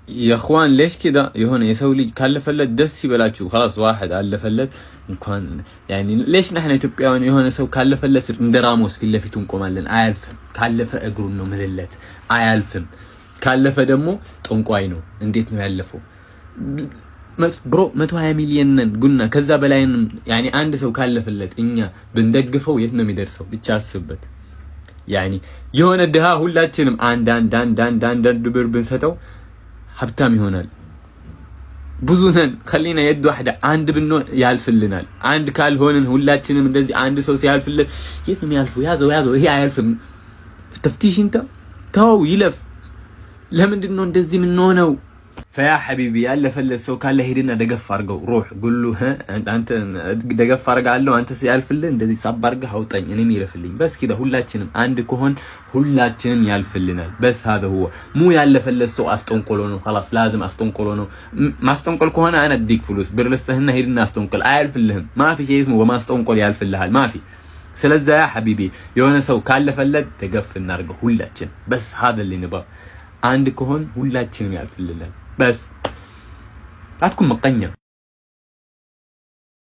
يا اخوان ليش كذا يهون يسوي لي كلفلت دس يبلاችሁ خلاص واحد አለፈለት እንኳን يعني ليش نحن ኢትዮጵያውያን የሆነ ሰው ካለፈለት እንደራሞስ ፊት ለፊቱ እንቆማለን አያልፍም ካለፈ እግሩን ነው ምልለት አያልፍም ካለፈ ደግሞ ጠንቋይ ነው እንዴት ነው ያለፈው ብሮ 120 ሚሊዮን ነን ጉና ከዛ በላይንም يعني አንድ ሰው ካለፈለት እኛ ብንደግፈው የት ነው የሚደርሰው ብቻ አስብበት يعني የሆነ ድሃ ሁላችንም አንድ ብር ብንሰጠው ሀብታም ይሆናል ብዙ ነን خلينا يد واحده አንድ ብንሆን ያልፍልናል አንድ ካልሆነን ሁላችንም እንደዚህ አንድ ሰው ሲያልፍለት የት ነው የሚያልፈው ያዘው ይሄ አያልፍም ተፍቲሽ እንተ ተው ይለፍ ለምንድን ነው እንደዚህ ምን ሆነው فيا حبيبي ያለፈለት ሰው ካለ ሄድና ደገፍ አርገው روح قول له አንተ ደገፍ አርጋለሁ አንተ ሲያልፍልህ እንደዚህ ሳባርገህ አውጣኝ እኔም ይለፍልኝ بس كده ሁላችንም አንድ ከሆን ሁላችንም ያልፍልናል بس هذا هو مو ያለፈለት ሰው አስጠንቆሎ ነው خلاص لازم አስጠንቆሎ ነው ማስጠንቆል ከሆነ انا اديك فلوس ብር ልስጥህና ሄድና አስጠንቆል አያልፍልህም ما في شيء اسمه በማስጠንቆል ያልፍልሃል ما في ስለዛ ያ حبيبي የሆነ ሰው ካለፈለት ደገፍ እናርገው ሁላችን بس هذا اللي نبغى አንድ ከሆን ሁላችንም ያልፍልናል بس لا تكون مقنع